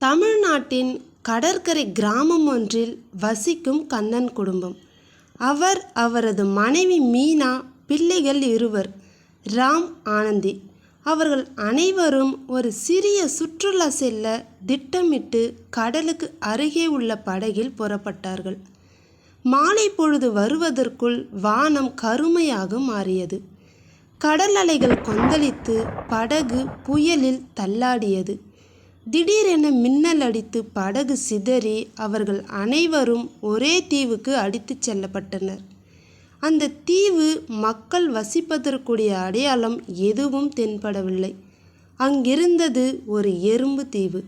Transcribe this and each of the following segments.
தமிழ்நாட்டின் கடற்கரை கிராமம் ஒன்றில் வசிக்கும் கண்ணன் குடும்பம். அவர், அவரது மனைவி மீனா, பிள்ளைகள் இருவர், ராம், ஆனந்தி. அவர்கள் அனைவரும் ஒரு சிறிய சுற்றுலா செல்ல திட்டமிட்டு கடலுக்கு அருகே உள்ள படகில் புறப்பட்டார்கள். மாலை பொழுது வருவதற்குள் வானம் கருமையாக மாறியது. கடல் அலைகள் கொந்தளித்து படகு புயலில் தள்ளாடியது. திடீரென மின்னல் அடித்து படகு சிதறி அவர்கள் அனைவரும் ஒரே தீவுக்கு அடித்துச் செல்லப்பட்டனர். அந்த தீவு மக்கள் வசிப்பதற்குரிய அடையாளம் எதுவும் தென்படவில்லை. அங்கிருந்தது ஒரு எறும்பு தீவு.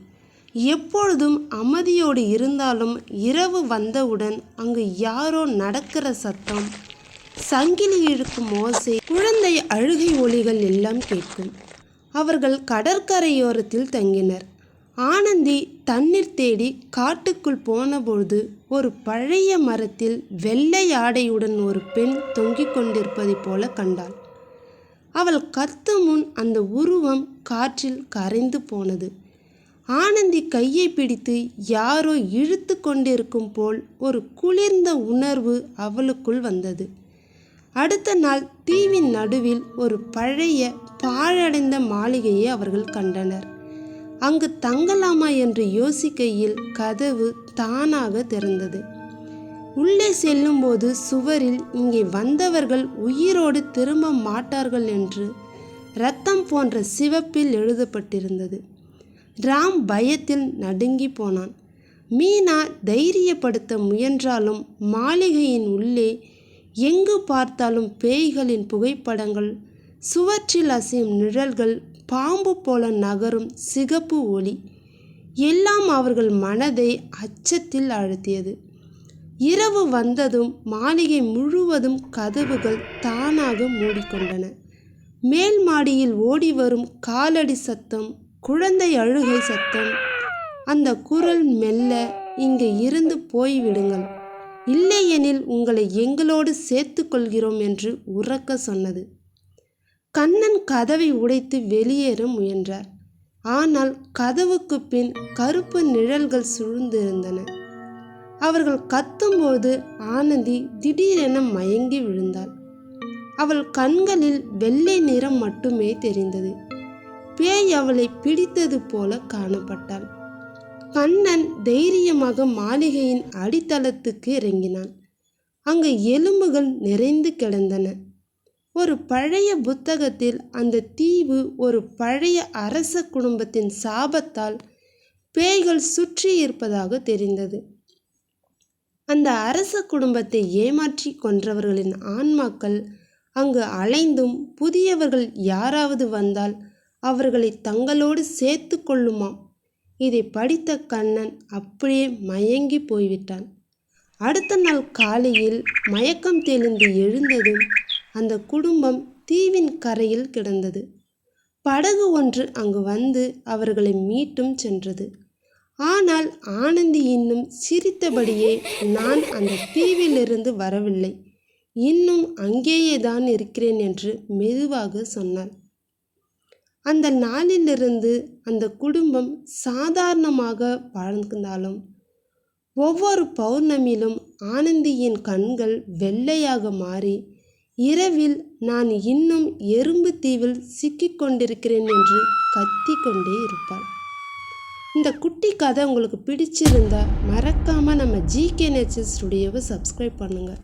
எப்பொழுதும் அமைதியோடு இருந்தாலும் இரவு வந்தவுடன் அங்கு யாரோ நடக்கிற சத்தம், சங்கிலி இழுக்கும் ஓசை, குழந்தை அழுகை ஒலிகள் எல்லாம் கேட்கும். அவர்கள் கடற்கரையோரத்தில் தங்கினர். ஆனந்தி தண்ணீர் தேடி காட்டுக்குள் போனபொழுது ஒரு பழைய மரத்தில் வெள்ளை ஆடையுடன் ஒரு பெண் தொங்கிக் கொண்டிருப்பதைப் போல கண்டாள். அவள் கத்தும் முன் அந்த உருவம் காற்றில் கரைந்து போனது. ஆனந்தி கையை பிடித்து யாரோ இழுத்து கொண்டிருக்கும் போல் ஒரு குளிர்ந்த உணர்வு அவளுக்குள் வந்தது. அடுத்த நாள் தீவின் நடுவில் ஒரு பழைய பாழடைந்த மாளிகையை அவர்கள் கண்டனர். அங்கு தங்கலாமா என்று யோசிக்கையில் கதவு தானாக திறந்தது. உள்ளே செல்லும்போது சுவரில் இங்கே வந்தவர்கள் உயிரோடு திரும்ப மாட்டார்கள் என்று இரத்தம் போன்ற சிவப்பில் எழுதப்பட்டிருந்தது. ராம் பயத்தில் நடுங்கி போனான். மீனா தைரியப்படுத்த முயன்றாலும் மாளிகையின் உள்ளே எங்கு பார்த்தாலும் பேய்களின் புகைப்படங்கள், சுவற்றில் அசையும் நிழல்கள், பாம்பு போல நகரும் சிகப்பு ஒளி எல்லாம் அவர்கள் மனதை அச்சத்தில் ஆழ்த்தியது. இரவு வந்ததும் மாளிகை முழுவதும் கதவுகள் தானாக மூடிக்கொண்டன. மேல் மாடியில் ஓடி வரும் காலடி சத்தம், குழந்தை அழுகை சத்தம். அந்த குரல் மெல்ல, இங்கே இருந்து போய்விடுங்கள், இல்லையெனில் உங்களை எங்களோடு சேர்த்து கொள்கிறோம் என்று உரக்க சொன்னது. கண்ணன் கதவை உடைத்து வெளியேற முயன்றார். ஆனால் கதவுக்கு பின் கருப்பு நிழல்கள் சூழ்ந்திருந்தன. அவர்கள் கத்தும்போது ஆனந்தி திடீரென மயங்கி விழுந்தாள். அவள் கண்களில் வெள்ளை நிறம் மட்டுமே தெரிந்தது. பேய் அவளை பிடித்தது போல காணப்பட்டாள். கண்ணன் தைரியமாக மாளிகையின் அடித்தளத்துக்கு இறங்கினான். அங்கு எலும்புகள் நிறைந்து கிடந்தன. ஒரு பழைய புத்தகத்தில் அந்த தீவு ஒரு பழைய அரச குடும்பத்தின் சாபத்தால் பேய்கள் சுற்றி இருப்பதாக தெரிந்தது. அந்த அரச குடும்பத்தை ஏமாற்றி கொன்றவர்களின் ஆன்மாக்கள் அங்கு அலைந்தும் புதியவர்கள் யாராவது வந்தால் அவர்களை தங்களோடு சேர்த்து கொள்ளுமாம். இதை படித்த கண்ணன் அப்படியே மயங்கி போய்விட்டான். அடுத்த நாள் காலையில் மயக்கம் தெளிந்து எழுந்ததும் அந்த குடும்பம் தீவின் கரையில் கிடந்தது. படகு ஒன்று அங்கு வந்து அவர்களை மீட்டும் சென்றது. ஆனால் ஆனந்தி இன்னும் சிரித்தபடியே, நான் அந்த தீவிலிருந்து வரவில்லை, இன்னும் அங்கேயே தான் இருக்கிறேன் என்று மெதுவாக சொன்னாள். அந்த நாளிலிருந்து அந்த குடும்பம் சாதாரணமாக வாழ்ந்தாலும் ஒவ்வொரு பௌர்ணமியிலும் ஆனந்தியின் கண்கள் வெள்ளையாக மாறி இரவில் நான் இன்னும் எறும்பு தீவில் சிக்கிக்கொண்டிருக்கிறேன் என்று கத்தி கொண்டே இருப்பாள். இந்த குட்டி கதை உங்களுக்கு பிடிச்சிருந்தா மறக்காமல் நம்ம ஜிகே நேச்சர் ஸ்டுடியோவை சப்ஸ்கிரைப் பண்ணுங்கள்.